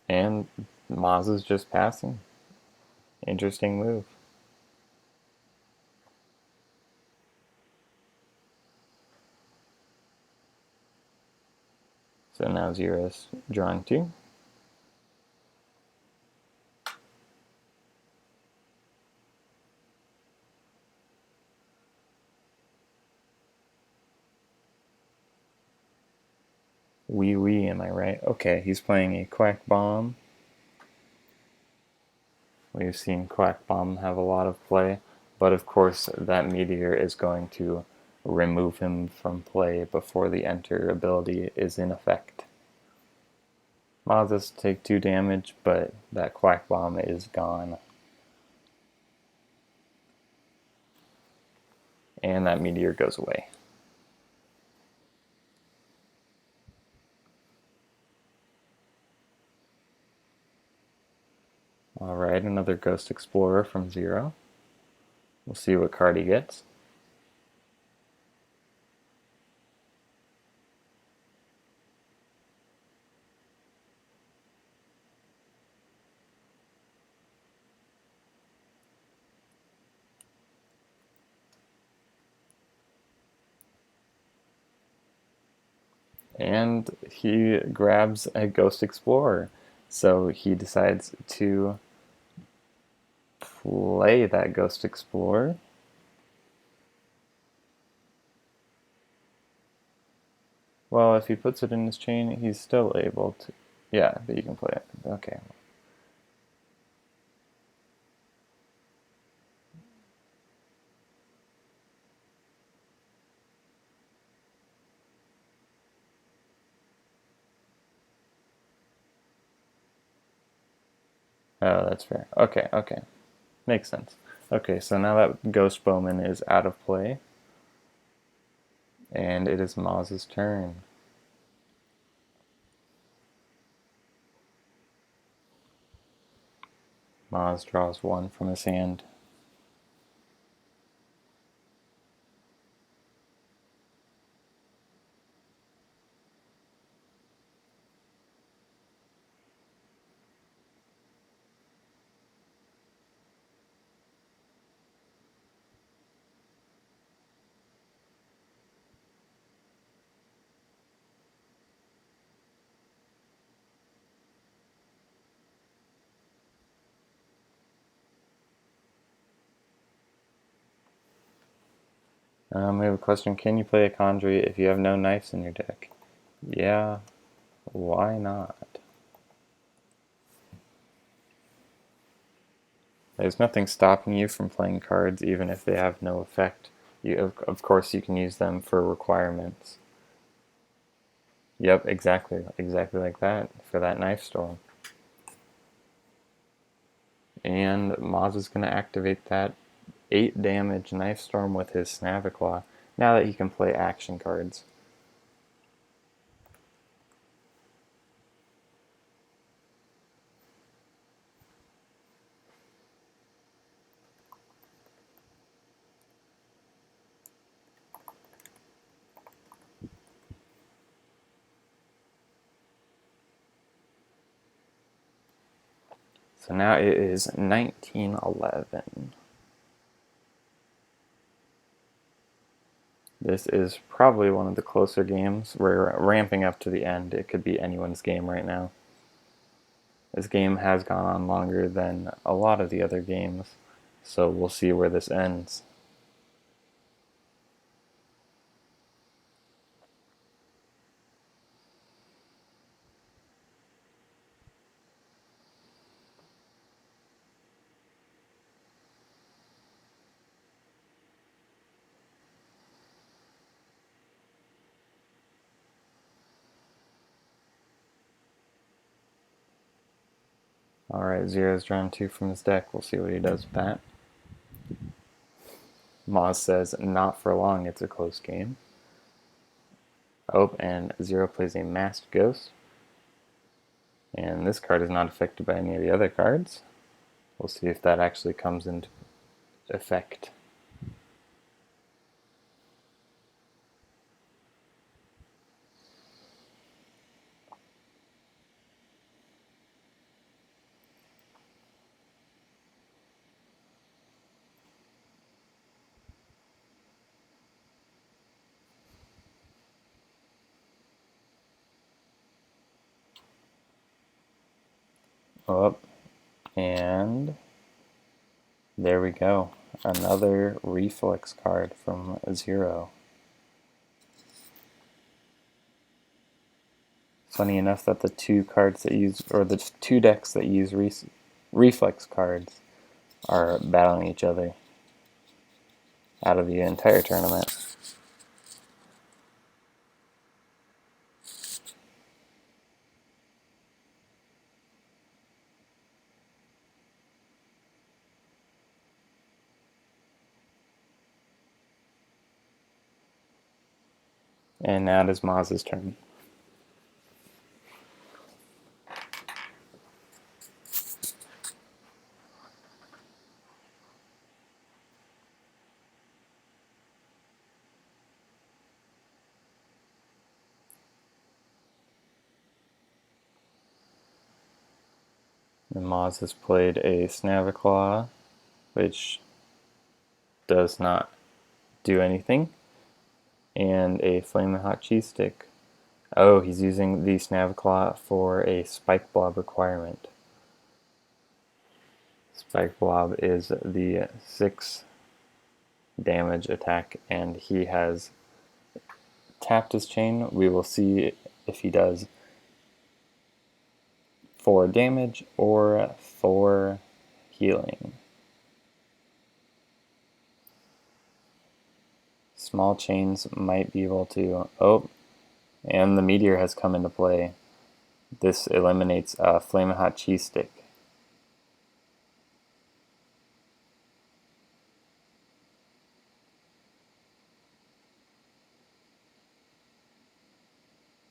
And Maz is just passing. Interesting move. So now Zero's drawing 2. Wee, am I right? Okay, he's playing a Quack Bomb. We've seen Quack Bomb have a lot of play, but of course that Meteor is going to remove him from play before the Enter ability is in effect. Mazas take 2 damage, but that Quack Bomb is gone. And that Meteor goes away. Alright, another Ghost Explorer from Zero. We'll see what card he gets. And he grabs a Ghost Explorer. So he decides to play that Ghost Explorer. Well, if he puts it in his chain, he's still able to... Yeah, but you can play it. Okay. Oh, that's fair. Okay. Makes sense. Okay, so now that Ghost Bowman is out of play, and it is Maz's turn. Maz draws 1 from his hand. We have a question. Can you play a Kandri if you have no knives in your deck? Yeah, why not? There's nothing stopping you from playing cards even if they have no effect. Of course, you can use them for requirements. Yep, exactly like that for that Knife Storm. And Maz is going to activate that 8 damage Knife Storm with his Snaviclaw now that he can play action cards. So now it is 1911. This is probably one of the closer games. We're ramping up to the end. It could be anyone's game right now. This game has gone on longer than a lot of the other games, so we'll see where this ends. Alright, Zero's drawn 2 from his deck. We'll see what he does with that. Moz says, not for long, it's a close game. Oh, and Zero plays a Masked Ghost. And this card is not affected by any of the other cards. We'll see if that actually comes into effect. Oh, and there we go. Another reflex card from Zero. Funny enough that the two cards that use, or the two decks that use reflex cards are battling each other out of the entire tournament. And now it is Maz's turn. And Maz has played a Snavaclaw, which does not do anything, and a Flamin' Hot Cheese Stick. Oh, he's using the Snavaclaw for a Spike Blob requirement. Spike Blob is the 6 damage attack, and he has tapped his chain. We will see if he does 4 damage or 4 healing. Small chains might be able to... Oh, and the Meteor has come into play. This eliminates a Flamin' Hot Cheese Stick.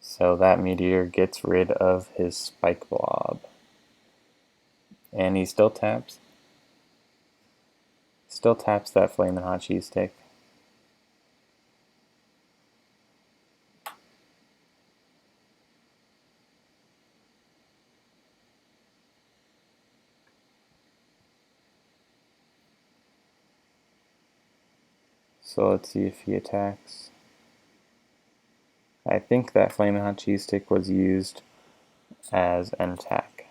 So that Meteor gets rid of his Spike Blob. And he still taps. Still taps that Flamin' Hot Cheese Stick. So let's see if he attacks. I think that Flamin' Hot Cheese Stick was used as an attack.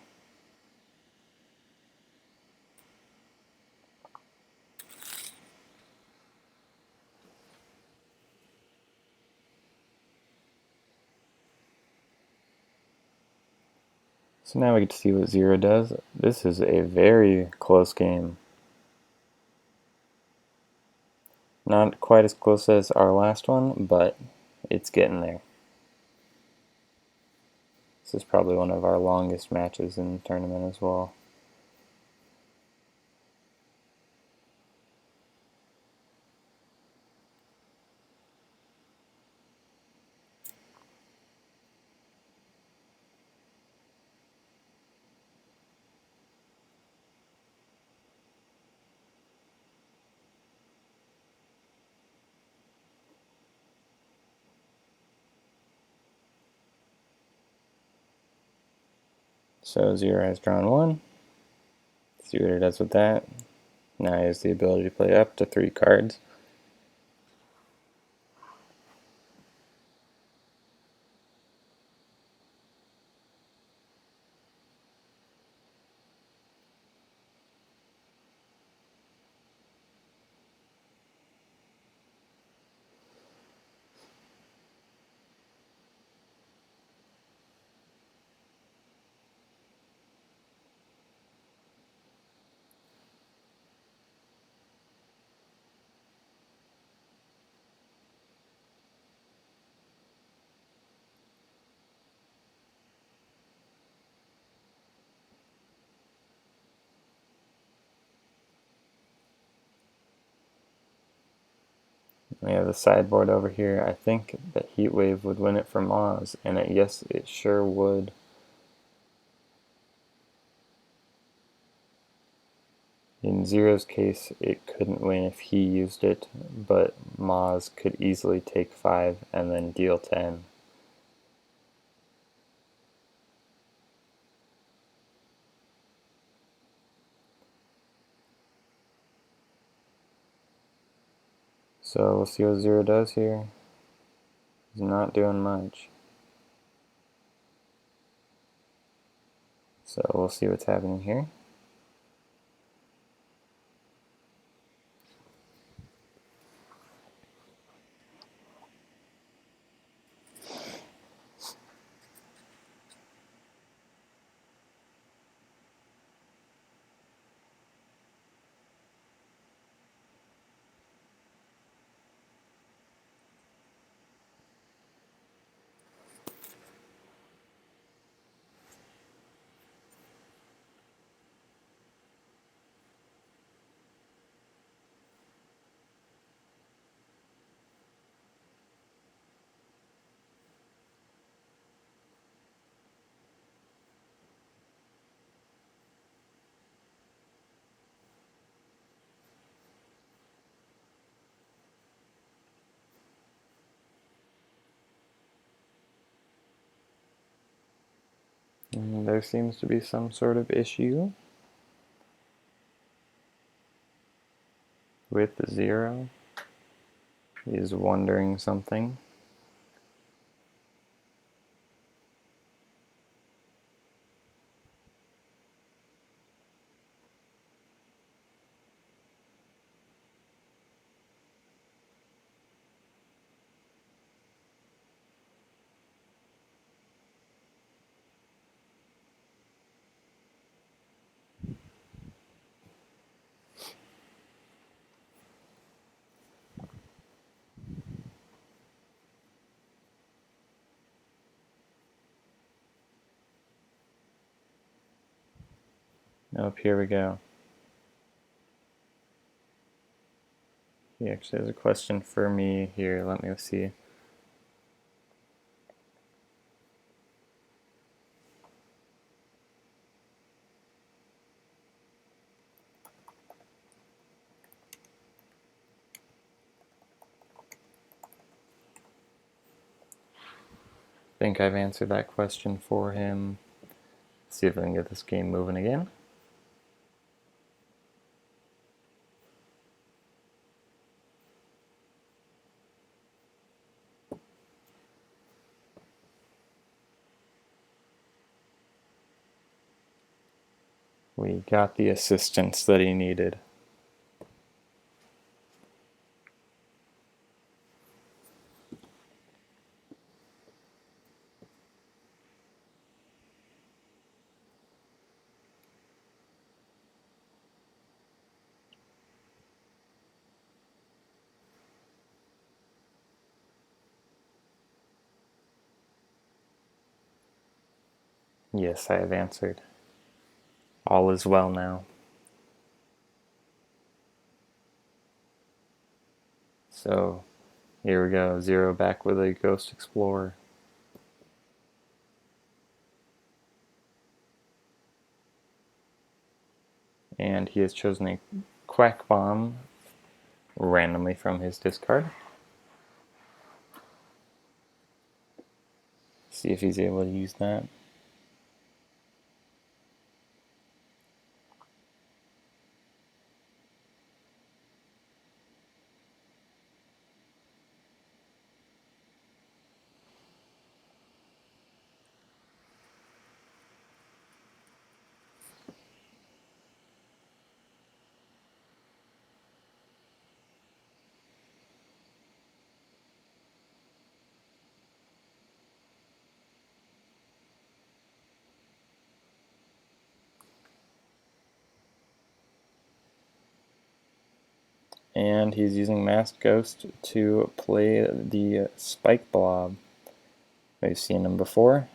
So now we get to see what Zero does. This is a very close game. Not quite as close as our last one, but it's getting there. This is probably one of our longest matches in the tournament as well. So Zero has drawn 1. See what it does with that. Now he has the ability to play up to 3 cards. We have the sideboard over here. I think that Heat Wave would win it for Maz, and yes, it sure would. In Zero's case, it couldn't win if he used it, but Maz could easily take 5 and then deal 10. So we'll see what Zero does here. He's not doing much. So we'll see what's happening here. And there seems to be some sort of issue with Zero. He's wondering something. Oh, here we go. He actually has a question for me here. Let me see. I think I've answered that question for him. See if I can get this game moving again. We got the assistance that he needed. Yes, I have answered. All is well now. So, here we go. Zero back with a Ghost Explorer. And he has chosen a Quack Bomb randomly from his discard. See if he's able to use that. And he's using Masked Ghost to play the Spike Blob. We've seen him before.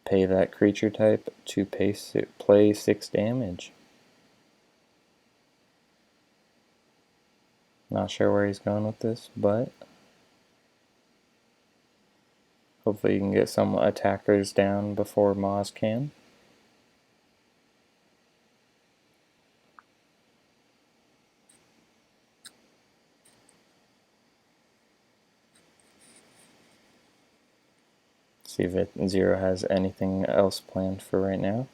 Pay that creature type to play 6 damage. Not sure where he's going with this, but hopefully you can get some attackers down before Maz can. See if Zero has anything else planned for right now.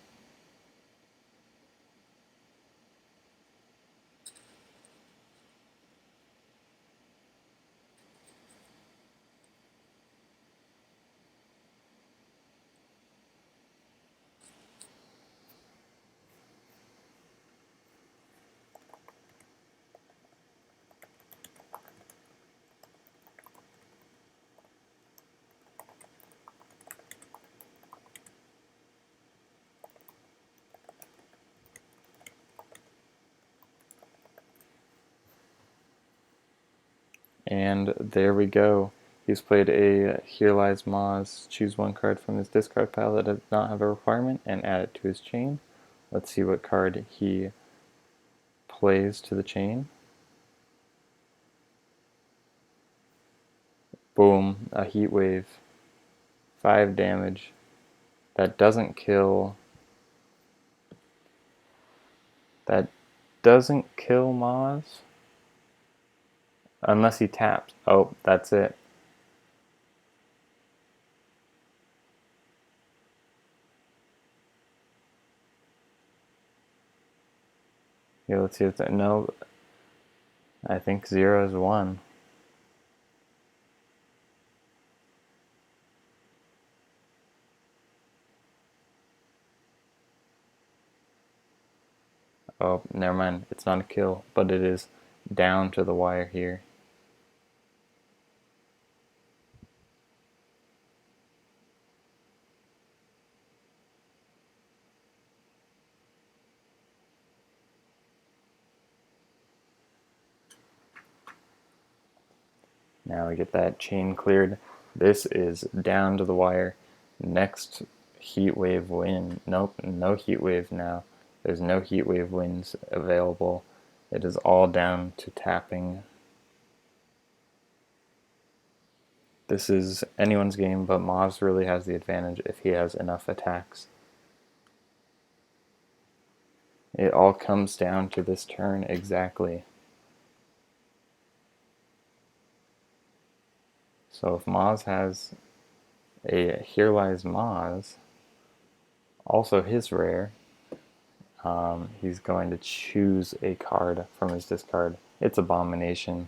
And there we go. He's played a Here Lies Moz. Choose one card from his discard pile that does not have a requirement and add it to his chain. Let's see what card he plays to the chain. Boom, a Heat Wave. 5 damage. That doesn't kill. That doesn't kill Moz. Unless he taps. Oh, that's it. Yeah, let's see if that. No, I think Zero is 1. Oh, never mind. It's not a kill, but it is down to the wire here. Now we get that chain cleared. This is down to the wire. Next heat wave win. Nope, no heat wave now. There's no heat wave wins available. It is all down to tapping. This is anyone's game, but Moz really has the advantage if he has enough attacks. It all comes down to this turn exactly. So if Moz has a Here Lies Moz, also his rare, he's going to choose a card from his discard. It's Abomination.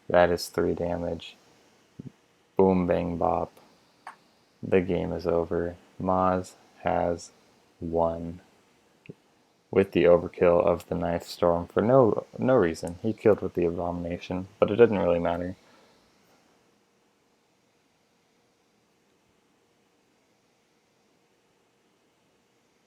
That is 3 damage. Boom, bang, bop. The game is over. Moz has won with the overkill of the Ninth Storm for no reason. He killed with the Abomination, but it didn't really matter.